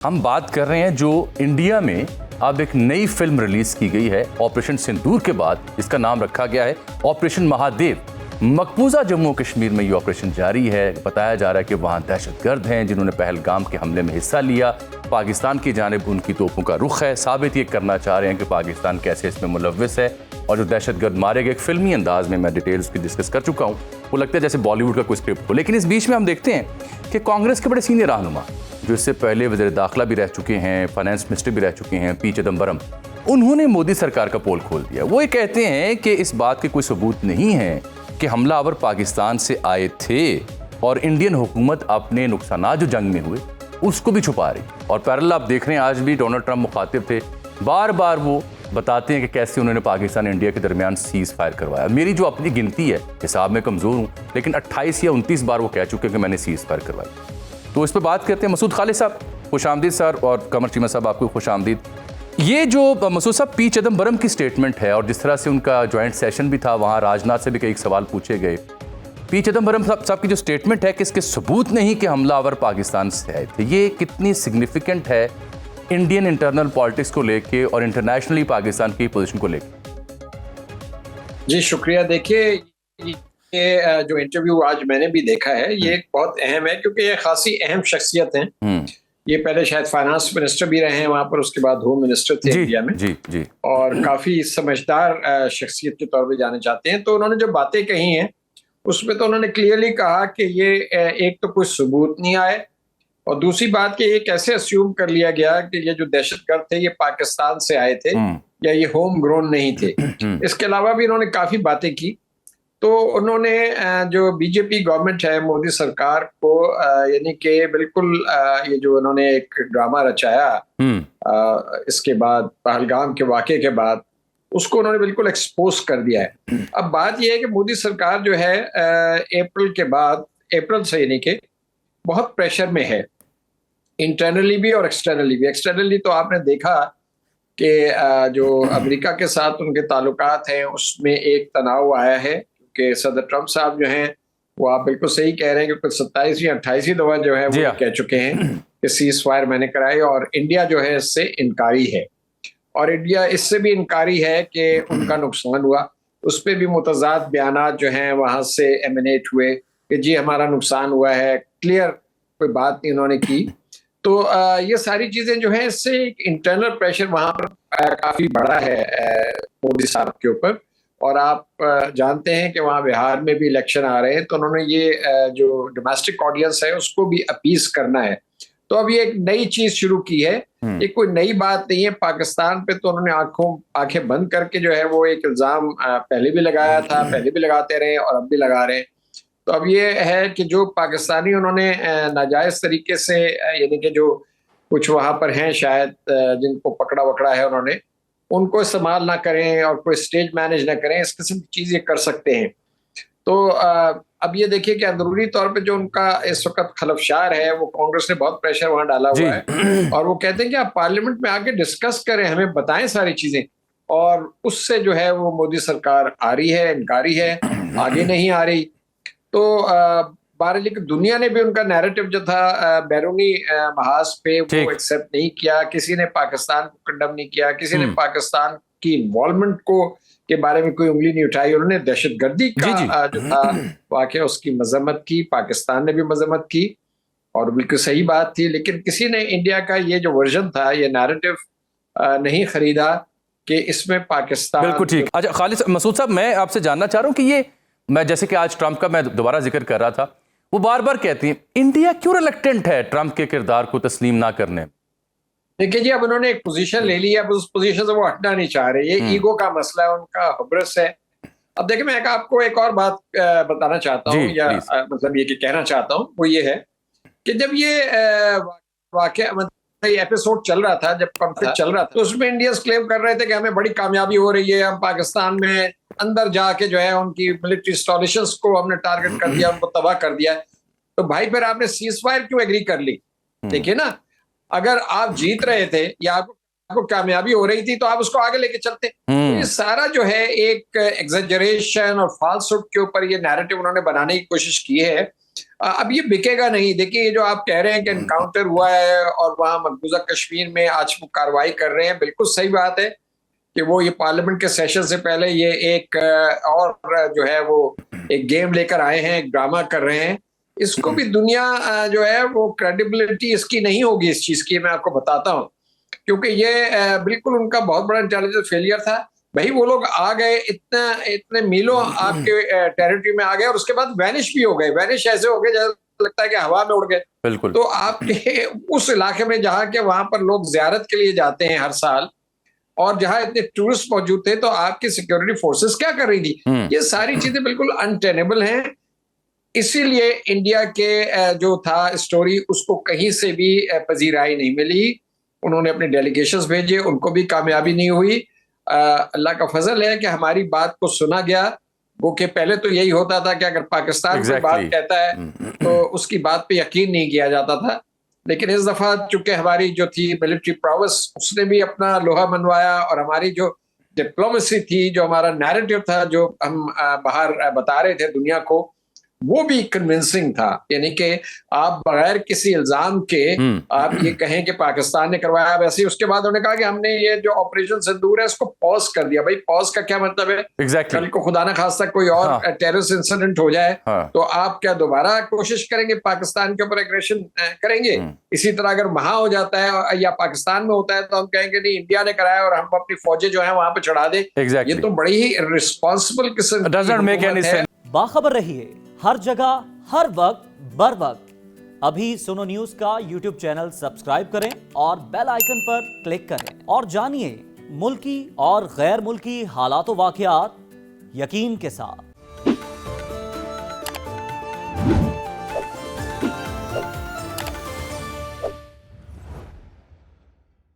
हम बात कर रहे हैं जो इंडिया में अब एक नई फिल्म रिलीज की गई है ऑपरेशन सिंदूर के बाद। इसका नाम रखा गया है ऑपरेशन महादेव। मकबूजा जम्मू कश्मीर में ये ऑपरेशन जारी है। बताया जा रहा है कि वहाँ दहशतगर्द हैं जिन्होंने पहलगाम के हमले में हिस्सा लिया। पाकिस्तान की जानिब उनकी तोपों का रुख है। साबित ये करना चाह रहे हैं कि पाकिस्तान कैसे इसमें मुलव्विस है। और जो दहशतगर्द मारे गए एक फिल्मी अंदाज में मैं डिटेल्स की डिस्कस कर चुका हूँ। वो लगता है जैसे बॉलीवुड का कोई स्क्रिप्ट हो। लेकिन इस बीच में हम देखते हैं कि कांग्रेस के बड़े सीनियर रहनुमा जो इससे पहले वज़ीर दाखिला भी रह चुके हैं, फाइनेंस मिनिस्टर भी रह चुके हैं, पी चिदम्बरम, उन्होंने मोदी सरकार का पोल खोल दिया। वो ये कहते हैं कि इस बात के कोई सबूत नहीं है कि हमलावर पाकिस्तान से आए थे और इंडियन हुकूमत अपने नुकसानात जो जंग में हुए उसको भी छुपा रही। और पैरेलल आप देख रहे हैं आज भी डोनाल्ड ट्रंप मुखातिब थे, बार बार वो बताते हैं कि कैसे उन्होंने पाकिस्तान इंडिया के दरमियान सीज फायर करवाया। मेरी जो अपनी गिनती है, हिसाब में कमज़ोर हूँ, लेकिन 28 या 29 बार वो कह चुके हैं कि मैंने सीज फायर करवाई। तो इस पर बात करते हैं। मसूद खालिद साहब खुश आमदीद सर, और कमर चीमा साहब आपको खुश आमदीद। ये जो मसूद साहब पी चिदम्बरम की स्टेटमेंट है और जिस तरह से उनका ज्वाइंट सेशन भी था, वहाँ राजनाथ से भी कई सवाल पूछे गए। पी चिदम्बरम साहब की जो स्टेटमेंट है कि इसके सबूत नहीं कि हमलावर पाकिस्तान से आए थे, ये कितनी सिग्निफिकेंट है इंडियन इंटरनल पॉलिटिक्स को लेके और इंटरनेशनली पाकिस्तान की पोजीशन को लेके? जी शुक्रिया। देखिए, ये जो इंटरव्यू आज मैंने भी देखा है, ये बहुत अहम है क्योंकि ये खासी अहम शख्सियत हैं। ये पहले शायद फाइनेंस मिनिस्टर भी रहे हैं वहां पर, उसके बाद होम मिनिस्टर थे इंडिया में। जी। और काफी समझदार शख्सियत के तौर पे जाने जाते हैं। तो उन्होंने जो बातें कही हैं उसमें तो उन्होंने क्लियरली कहा कि ये एक तो कोई सबूत नहीं आए, और दूसरी बात कि ये कैसे अस्यूम कर लिया गया कि ये जो दहशतगर्द थे ये पाकिस्तान से आए थे या ये होम ग्रोन नहीं थे। इसके अलावा भी इन्होंने काफी बातें की। तो उन्होंने जो बीजेपी गवर्नमेंट है, मोदी सरकार को यानी कि बिल्कुल ये जो उन्होंने एक ड्रामा रचाया इसके बाद, पहलगाम के वाक़े के बाद, उसको उन्होंने बिल्कुल एक्सपोज कर दिया है। अब बात यह है कि मोदी सरकार जो है अप्रैल से यानी कि बहुत प्रेशर में है, इंटरनली भी और एक्सटर्नली भी। एक्सटर्नली तो आपने देखा कि जो अमेरिका के साथ उनके ताल्लुकात हैं उसमें एक तनाव आया है कि सदर ट्रंप साहब जो हैं वो, आप बिल्कुल सही कह रहे हैं कि कुछ 27 या 28 दफा जो है वो कह चुके हैं कि सीज फायर मैंने कराई, और इंडिया जो है इससे इनकारी है। और इंडिया इससे भी इनकारी है कि उनका नुकसान हुआ। उस पर भी मुतज़ाद बयानात जो हैं वहाँ से एमिनेट हुए कि जी हमारा नुकसान हुआ है, क्लियर कोई बात नहीं उन्होंने की। तो ये सारी चीज़ें जो हैं, इससे एक इंटरनल प्रेशर वहाँ पर काफ़ी बड़ा है मोदी साहब के ऊपर। और आप जानते हैं कि वहाँ बिहार में भी इलेक्शन आ रहे हैं, तो उन्होंने ये जो डोमेस्टिक ऑडियंस है उसको भी अपीज करना है। तो अब ये एक नई चीज शुरू की है, ये कोई नई बात नहीं है पाकिस्तान पे। तो उन्होंने आंखें बंद करके जो है वो एक इल्जाम पहले भी लगाया था, पहले भी लगाते रहे और अब भी लगा रहे हैं। तो अब ये है कि जो पाकिस्तानी उन्होंने नाजायज तरीके से यानी कि जो कुछ वहाँ पर हैं शायद जिनको पकड़ा वकड़ा है, उन्होंने उनको इस्तेमाल ना करें और कोई स्टेज मैनेज ना करें, इस किस्म की चीजें कर सकते हैं। तो अब ये देखिए कि अंदरूनी तौर पे जो उनका इस वक्त खलफशार है, वो कांग्रेस ने बहुत प्रेशर वहां डाला हुआ है और वो कहते हैं कि आप पार्लियामेंट में आके डिस्कस करें, हमें बताएं सारी चीजें। और उससे जो है वो मोदी सरकार आ रही है, इनकारी है, आगे नहीं आ रही। तो लेकिन दुनिया ने भी उनका नैरेटिव जो था बैरूनी महाज पे वो एक्सेप्ट नहीं किया। किसी ने पाकिस्तान को कंडम नहीं किया, किसी ने पाकिस्तान की इन्वॉल्वमेंट को के बारे में कोई उंगली नहीं उठाई। उन्होंने दहशतगर्दी का जो था वाकया उसकी मजम्मत की, पाकिस्तान ने भी मजम्मत की और बिल्कुल सही बात थी। लेकिन किसी ने इंडिया का ये जो वर्जन था, ये नैरेटिव नहीं खरीदा कि इसमें पाकिस्तान। बिल्कुल ठीक। अच्छा खालिद मसूद साहब, मैं आपसे जानना चाह रहा हूँ कि ये, मैं जैसे कि आज ट्रंप का मैं दोबारा जिक्र कर रहा था, वो बार बार कहती हैं इंडिया क्यों रिलक्टेंट है ट्रंप के किरदार को तस्लीम ना करने। देखिए जी, अब उन्होंने एक पोजीशन ले ली है, अब उस पोजीशन से वो हटना नहीं चाह रहे। ये ईगो का मसला है, उनका हुब्रस है। अब देखिए, मैं आपको एक और बात बताना चाहता हूँ, या मतलब ये कहना चाहता हूँ, वो ये है कि जब ये वाकया मतलब ये एपिसोड चल रहा था, जब कॉन्फ्लिक्ट चल रहा था, तो उसमें इंडियंस क्लेम कर रहे थे कि हमें बड़ी कामयाबी हो रही है, हम पाकिस्तान में अंदर जाके जो है उनकी मिलिट्री इंस्टॉलेशंस को हमने टारगेट कर दिया, उनको तबाह कर दिया। तो भाई फिर आपने सीज फायर क्यों एग्री कर ली? देखिए ना, अगर आप जीत रहे थे या आपको कामयाबी हो रही थी तो आप उसको आगे लेके चलते। तो ये सारा जो है एक एग्जेजरेशन और फाल्सहुड के ऊपर ये नैरेटिव उन्होंने बनाने की कोशिश की है। अब ये बिकेगा नहीं। देखिए, ये जो आप कह रहे हैं कि एनकाउंटर हुआ है और वहां मकबूजा कश्मीर में आज वो कार्रवाई कर रहे हैं, बिल्कुल सही बात है कि वो ये पार्लियामेंट के सेशन से पहले ये एक और जो है वो एक गेम लेकर आए हैं, एक ड्रामा कर रहे हैं। इसको भी दुनिया जो है वो क्रेडिबिलिटी इसकी नहीं होगी इस चीज की, मैं आपको बताता हूँ, क्योंकि ये बिल्कुल उनका बहुत बड़ा इंटेलिजेंस फेलियर था। भाई वो लोग आ गए, इतने मीलों आपके टेरिटरी में आ गए और उसके बाद वैनिश भी हो गए। वैनिश ऐसे हो गए जैसे लगता है कि हवा में उड़ गए। बिल्कुल। तो आपके उस इलाके में जहाँ के वहां पर लोग जियारत के लिए जाते हैं हर साल, और जहां इतने टूरिस्ट मौजूद थे, तो आपकी सिक्योरिटी फोर्सेस क्या कर रही थी? ये सारी चीजें बिल्कुल अनटेनेबल हैं। इसीलिए इंडिया के जो था स्टोरी, उसको कहीं से भी पजीराई नहीं मिली। उन्होंने अपने डेलीगेशंस भेजे, उनको भी कामयाबी नहीं हुई। अल्लाह का फजल है कि हमारी बात को सुना गया। वो कि पहले तो यही होता था कि अगर पाकिस्तान कोई बात कहता है तो उसकी बात पे यकीन नहीं किया जाता था, लेकिन इस दफा चूंकि हमारी जो थी मिलिट्री प्रोवेस, उसने भी अपना लोहा मनवाया, और हमारी जो डिप्लोमेसी थी, जो हमारा नैरेटिव था, जो हम बाहर बता रहे थे दुनिया को, वो भी कन्विंसिंग था। यानी कि आप बगैर किसी इल्जाम के आप ये कहें कि पाकिस्तान ने करवाया। वैसे ही उसके बाद उन्होंने कहा कि हमने ये जो ऑपरेशन सिंदूर है इसको पॉज कर दिया। भाई पॉज का क्या मतलब है? कल को खुदा ना खास्ता कोई और टेररिस्ट इंसिडेंट हो जाए, तो आप क्या दोबारा कोशिश करेंगे पाकिस्तान के ऊपर एग्रेशन करेंगे? इसी तरह अगर वहां हो जाता है या पाकिस्तान में होता है तो हम कहेंगे नहीं इंडिया ने कराया और हम अपनी फौजें जो है वहां पे चढ़ा दे। ये तो बड़ी ही रिस्पॉन्सिबल किस्म की बाखबर रहिए हर जगह हर वक्त बर वक्त। अभी सुनो न्यूज का यूट्यूब चैनल सब्सक्राइब करें और बेल आइकन पर क्लिक करें और जानिए मुल्की और गैर मुल्की हालात व वाकयात यकीन के साथ।